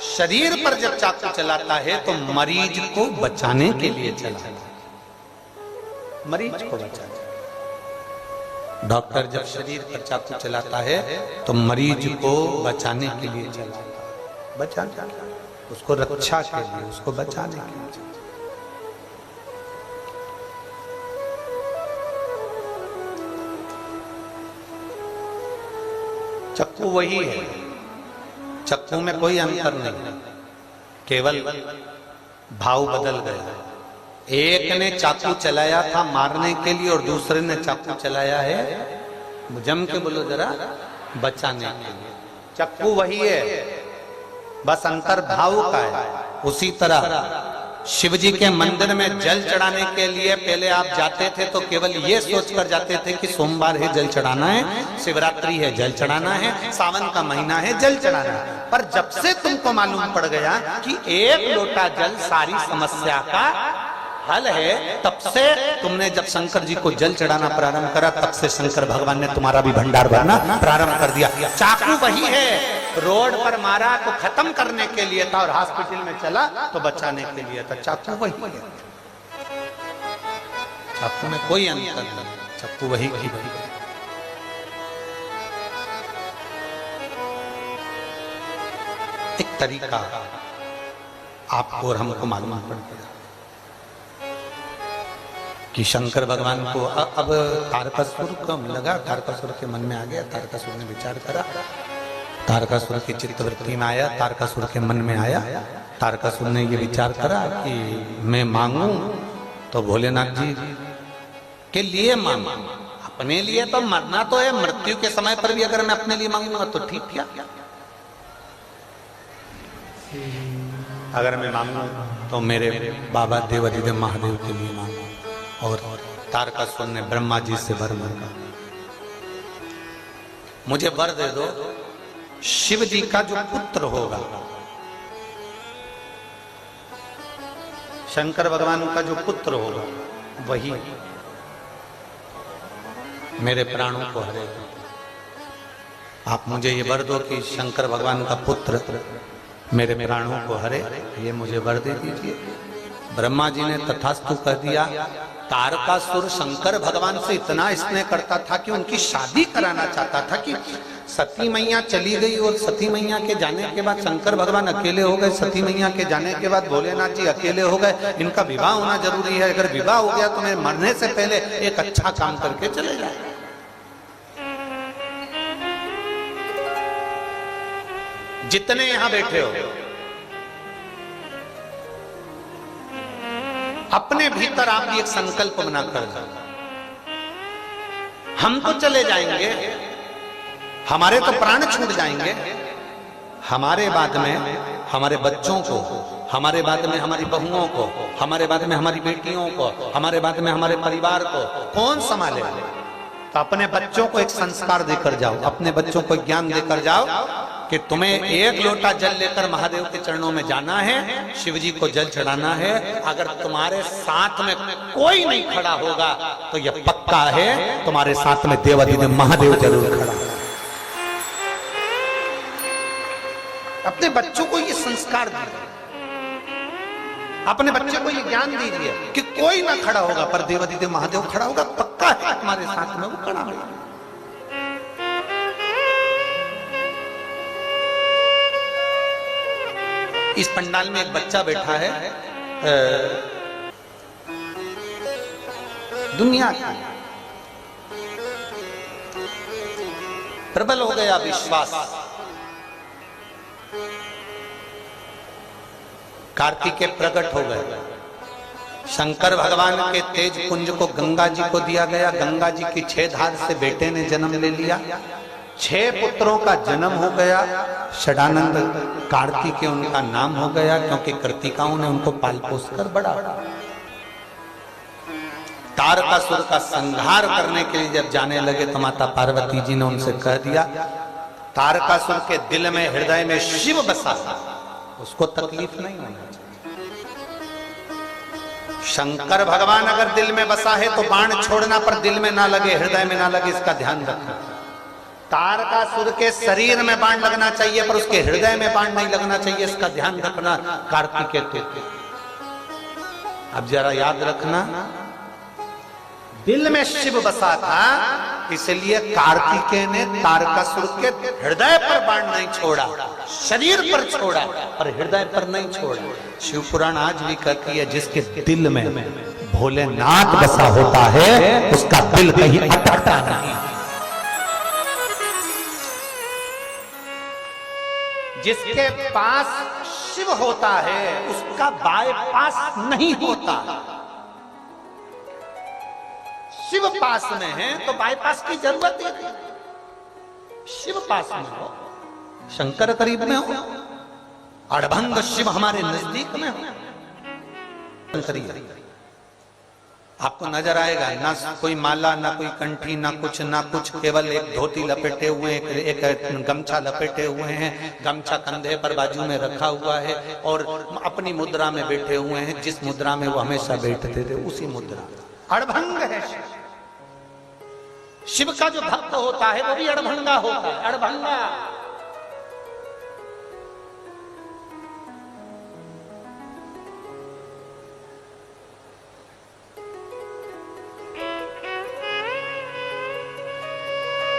शरीर पर जब चाकू चलाता है तो मरीज को बचाने के लिए चलाता है, मरीज को बचाने। डॉक्टर जब शरीर पर चाकू चलाता है तो मरीज को बचाने के लिए चलाता है, बचाने। उसको रक्षा के लिए, उसको बचाने के लिए। चक्कू वही है, चक्कू में कोई अंतर नहीं, केवल भाव बदल गया। एक ने चाकू चलाया था मारने के लिए और दूसरे ने चाकू चलाया है, जम के बोलो जरा, बचाने के लिए। चक्कू वही है, बस अंतर भाव का है। उसी तरह शिव जी के मंदिर में जल चढ़ाने के लिए पहले आप जाते थे तो केवल ये सोचकर जाते थे कि सोमवार है जल चढ़ाना है, शिवरात्रि है जल चढ़ाना है, सावन का महीना है जल चढ़ाना है। पर जब से तुमको मालूम पड़ गया कि एक लोटा जल सारी समस्या का हल है, तब से तुमने जब शंकर जी को जल चढ़ाना प्रारंभ करा, तब से शंकर भगवान ने तुम्हारा भी भंडार भरना प्रारंभ कर दिया। चाकू वही है, रोड पर मारा तो खत्म करने के लिए था और हॉस्पिटल में चला तो बचाने के लिए था। चाकू वही है, चाकू में कोई अंतर नहीं, चाकू वही वही वही। एक तरीका आपको और हमको मालूम पड़ गया कि शंकर भगवान को अब तारकासुर कम लगा, तारकासुर के मन में आ गया, तारकासुर ने विचार करा, तारकासुर की चित्तवृत्ति में आया, तारकासुर के मन में आया। तारकासुर ने ये विचार करा कि मैं मांगू तो भोलेनाथ जी के लिए मांगू, अपने लिए तो मरना तो है, मृत्यु के समय पर भी अगर मैं अपने लिए मांगूंगा तो ठीक क्या, अगर मैं मांगू तो मेरे बाबा देवाधिदेव महादेव के लिए मांगू। और तारकासुर ने ब्रह्मा जी से वर मांगा, मुझे वर दे दो, शिव जी का जो पुत्र होगा, शंकर भगवान का जो पुत्र होगा, वही मेरे प्राणों को हरेगा। आप मुझे ये वर दो कि शंकर भगवान का पुत्र मेरे प्राणों को हरे, ये मुझे वर दे दीजिए। ब्रह्मा जी ने तथास्तु कह दिया। तारकासुर शंकर भगवान से इतना स्नेह करता था कि उनकी शादी कराना चाहता था कि सती मैया चली गई और सती मैया के जाने के बाद शंकर भगवान अकेले हो गए, सती मैया के जाने के बाद भोलेनाथ जी अकेले हो गए, इनका विवाह होना जरूरी है। अगर विवाह हो गया तो मैं मरने से पहले एक अच्छा काम करके चले जाए। जितने यहां बैठे हो, अपने भीतर आप भी एक संकल्प बनाकर जाओ, हम तो चले जाएंगे, हमारे तो प्राण छूट जाएंगे, हमारे बाद में हमारे बच्चों को, हमारे बाद में हमारी बहुओं को, हमारे बाद में हमारी बेटियों को, हमारे बाद में हमारे परिवार को कौन संभाले? तो अपने बच्चों को एक संस्कार देकर जाओ, अपने बच्चों को ज्ञान देकर जाओ कि तुम्हें एक लोटा जल लेकर महादेव के चरणों में जाना है, शिव जी को जल चढ़ाना है। अगर तुम्हारे साथ में कोई नहीं खड़ा होगा तो यह पक्का है तुम्हारे साथ में देवाधिदेव महादेव जरूर खड़ा है। अपने बच्चों को ये संस्कार दीजिए, अपने बच्चे को ये ज्ञान दीजिए कि कोई ना खड़ा होगा पर देवाधिदेव महादेव खड़ा होगा, पक्का है तुम्हारे साथ में वो खड़ा होगा। इस पंडाल में एक बच्चा बैठा है, दुनिया का प्रबल हो गया विश्वास। कार्तिकेय प्रकट हो गए, शंकर भगवान के तेज पुंज को गंगा जी को दिया गया, गंगा जी की 6 धार से बेटे ने जन्म ले लिया, 6 पुत्रों का जन्म हो गया। षडानंद कार्तिकेय उनका नाम हो गया क्योंकि कृतिकाओं ने उनको पाल पोस कर बड़ा। तारकासुर का संहार करने के लिए जब जाने लगे तो माता पार्वती जी ने उनसे कह दिया, तारकासुर के दिल में, हृदय में शिव बसा, उसको तकलीफ नहीं होना चाहिए। शंकर भगवान अगर दिल में बसा है तो बाण छोड़ना पर दिल में ना लगे, हृदय में ना लगे, इसका ध्यान रखना। तारकासुर के शरीर में बाण लगना चाहिए पर उसके हृदय में बाण नहीं लगना चाहिए, इसका ध्यान रखना। कार्तिकेय, अब जरा याद रखना, दिल में शिव बसा था, इसलिए कार्तिकेय ने तारकासुर के हृदय पर बाण नहीं छोड़ा, शरीर पर छोड़ा और हृदय पर नहीं छोड़ा। शिव पुराण आज भी कहती है जिसके दिल में भोलेनाथ बसा होता है उसका दिल कहीं अटकता नहीं। जिसके पास शिव होता है उसका बाईपास नहीं होता। शिव पास में है तो बाईपास की जरूरत ही नहीं। शिव पास में हो, शंकर करीब में हो, अड़भंग शिव हमारे नजदीक में हो, आपको नजर आएगा ना कोई माला, ना कोई कंठी, ना कुछ, केवल एक धोती लपेटे हुए, एक गमछा लपेटे हुए हैं, गमछा कंधे पर बाजू में रखा हुआ है और अपनी मुद्रा में बैठे हुए हैं, जिस मुद्रा में वो हमेशा बैठते थे उसी मुद्रा। अड़भंग है शिव। शिव का जो भक्त होता है वो भी अड़भंगा होता है, अड़भंगा।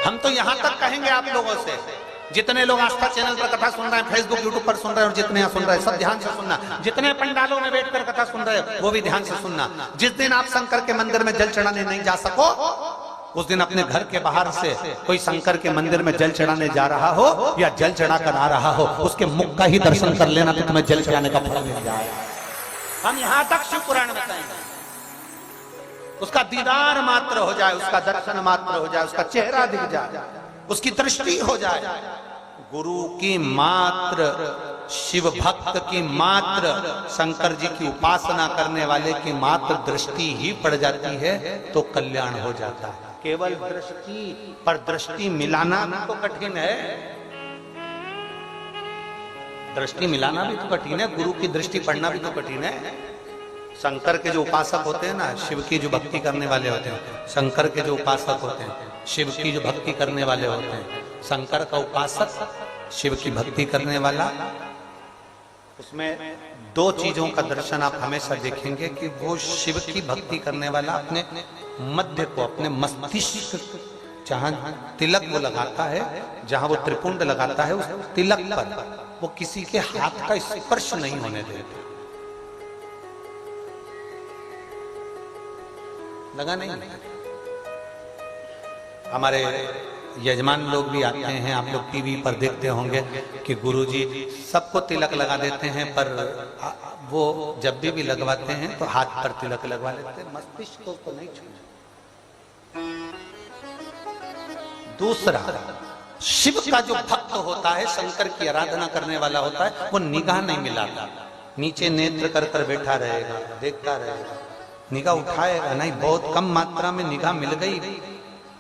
हम तो यहां तक कहेंगे आप लोगों से, जितने लोग आस्था चैनल पर कथा सुन रहे हैं, फेसबुक यूट्यूब पर सुन रहे हैं और जितने यहां सुन रहे हैं सब ध्यान से सुनना। जितने पंडालों में बैठकर कथा सुन रहे हैं वो भी ध्यान से सुनना। जिस दिन आप शंकर के मंदिर में जल चढ़ाने नहीं जा सको, उस दिन अपने घर के बाहर से कोई शंकर के मंदिर में जल चढ़ाने जा रहा हो या जल चढ़ाकर आ रहा हो, उसके मुख का ही दर्शन कर लेना तो तुम्हें जल चढ़ाने का फल मिल जाएगा। हम यहां तक शिव पुराण बताएंगे, उसका दीदार मात्र हो जाए, उसका दर्शन मात्र हो जाए, उसका चेहरा दिख जाए, उसकी दृष्टि हो जाए। गुरु की मात्र, शिव भक्त की मात्र, शंकर जी की उपासना करने वाले की मात्र दृष्टि ही पड़ जाती है तो कल्याण हो जाता है। केवल दृष्टि पर दृष्टि मिलाना भी तो कठिन है, दृष्टि मिलाना भी तो कठिन है, गुरु की दृष्टि पढ़ना भी तो कठिन है। शंकर के जो उपासक होते हैं ना, शिव की जो भक्ति करने वाले होते हैं, शंकर के जो उपासक होते हैं, शिव की जो भक्ति करने वाले होते हैं, शंकर का उपासक, शिव की भक्ति करने वाला, उसमें दो चीजों का दर्शन आप हमेशा देखेंगे कि वो शिव की भक्ति करने वाला अपने मध्य को, अपने मस्तिष्क, जहां तिलक वो लगाता है, जहां वो त्रिपुंड लगाता है, उस तिलक पर वो किसी के हाथ का स्पर्श नहीं होने देते। लगा नहीं? हमारे यजमान लोग भी आते हैं, आप लोग टीवी पर देखते होंगे कि गुरुजी सबको तिलक लगा देते हैं, पर वो जब भी लगवाते हैं तो हाथ पर तिलक लगवा लेते हैं, मस्तिष्क को नहीं छूते। दूसरा, शिव का जो भक्त होता है, शंकर की आराधना करने वाला होता है, वो निगाह नहीं मिलाता, नीचे नेत्र कर कर बैठा रहेगा, देखता रहेगा, निगाह उठाएगा नहीं। बहुत कम मात्रा में निगाह मिल गई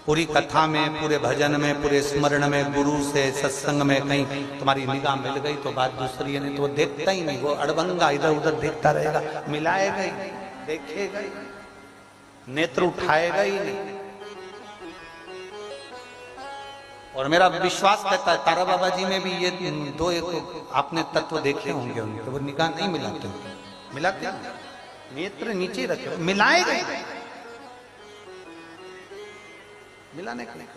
पूरी कथा में, पूरे भजन में, पूरे स्मरण में, गुरु से सत्संग में कहीं तुम्हारी निगाह मिल गई तो बात दूसरी है, नहीं तो वो देखता ही नहीं, वो अड़भंगा इधर उधर देखता रहेगा, मिलाएगा ही नहीं, देखेगा ही नहीं, नेत्र उठाएगा ही नहीं। और मेरा विश्वास कहता है तारा बाबा जी में भी ये दो एक आपने तत्व देखे होंगे उनके, तो वो निगाह नहीं मिलाते, मिलाते नेत्र नीचे रखे, मिलाएगा ही नहीं, मिलाने के लिए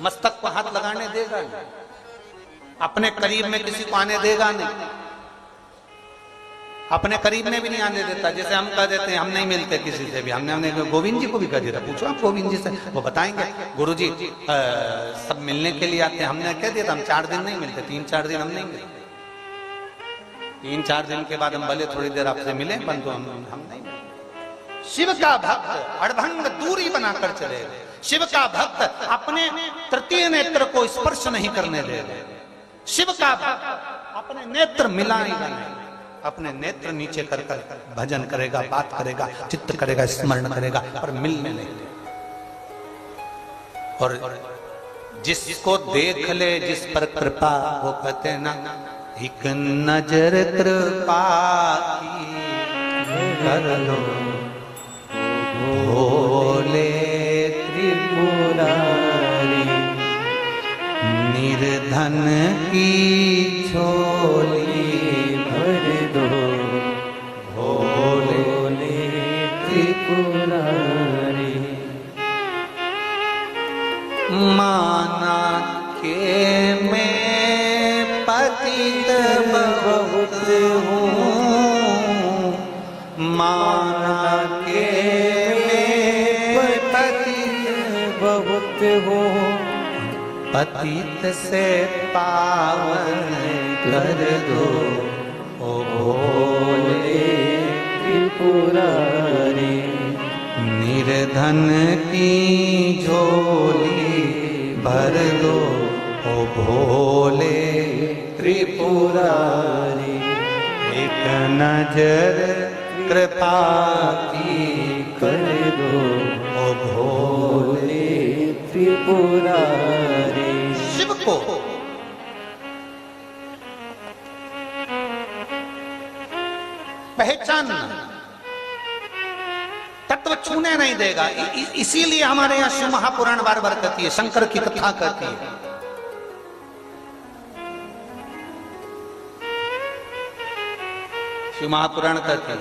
मस्तक को हाथ लगाने देगा नहीं, अपने करीब में किसी को आने देगा नहीं, अपने करीब में भी नहीं आने देता। जैसे हम कह देते हैं हम नहीं मिलते किसी से भी, हमने गोविंद जी को भी कह दिया, पूछो आप गोविंद जी से, वो बताएंगे गुरुजी सब मिलने के लिए आते हैं। हमने कह दिया था हम 4 दिन नहीं मिलते, 3-4 दिन हम नहीं मिलते, 3-4 दिन के बाद हम भले थोड़ी देर आपसे मिले, परंतु हम नहीं मिलते। शिव का भक्त अड़भंग दूरी बनाकर चलेगा, शिव का भक्त अपने तृतीय नेत्र को स्पर्श नहीं करने देगा, शिव का भक्त अपने नेत्र मिलाएगा नहीं, अपने नेत्र नीचे कर कर भजन करेगा, बात करेगा, चित्त करेगा, स्मरण करेगा, पर मिलने नहीं देगा। और जिसको देख ले जिस पर कृपा, वो कहते हैं ना, एक नजर कृपा की कर लो भोले त्रिपुरारी, निर्धन की झोली भर दो भोले त्रिपुरारी। माना के मैं पतित बहुत हूँ, माना के मैं पतित बहुत हूँ, पतित से पावन कर दो ओ भोले त्रिपुरारी। निर्धन की झोली भर दो ओ भोले त्रिपुरारी। एक नजर कृपा की कर दो ओ भोले त्रिपुरारी। शिव को पहचानना, तत्व छूने नहीं देगा। इसीलिए हमारे यहाँ शिव महापुराण बार बार कहती है, शंकर की कथा कहती है। शिव महापुराण कहती है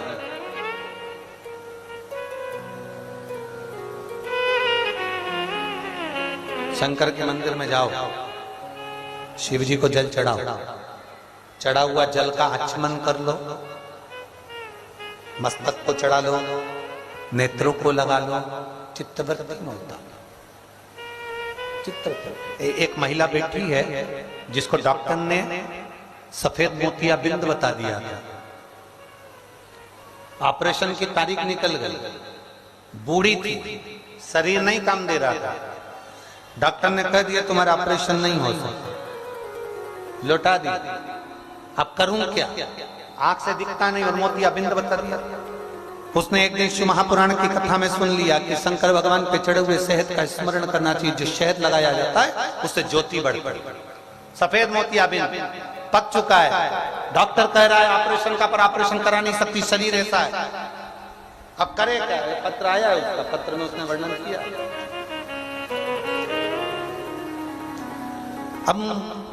शंकर के मंदिर में जाओ, शिव जी को जल चढ़ाओ, चढ़ा हुआ जल का आचमन कर लो, मस्तक को चढ़ा लो, नेत्रों को लगा लो, चित्तवृत्ति में होता। एक महिला बैठी है जिसको डॉक्टर ने सफेद मोतिया बिंद बता दिया था। ऑपरेशन की तारीख निकल गई, बूढ़ी थी, शरीर नहीं काम दे रहा था। डॉक्टर ने कह दिया तुम्हारा ऑपरेशन नहीं हो सकता, लौटा दी। अब करूं क्या, आंख से दिखता नहीं और मोतिया बिंद बता दिया। उसने एक दिन शिव महापुराण की कथा में सुन लिया कि शंकर भगवान पे चढ़े हुए शहद का स्मरण करना चाहिए। जो शहद लगाया जाता है उससे ज्योति बढ़ती। सफेद मोतिया बिंद पक चुका है, डॉक्टर कह रहा है ऑपरेशन का, पर ऑपरेशन करा नहीं सकती, शरीर ऐसा है। अब करे क्या, पत्र आया है उसका, पत्र में उसने वर्णन किया। अब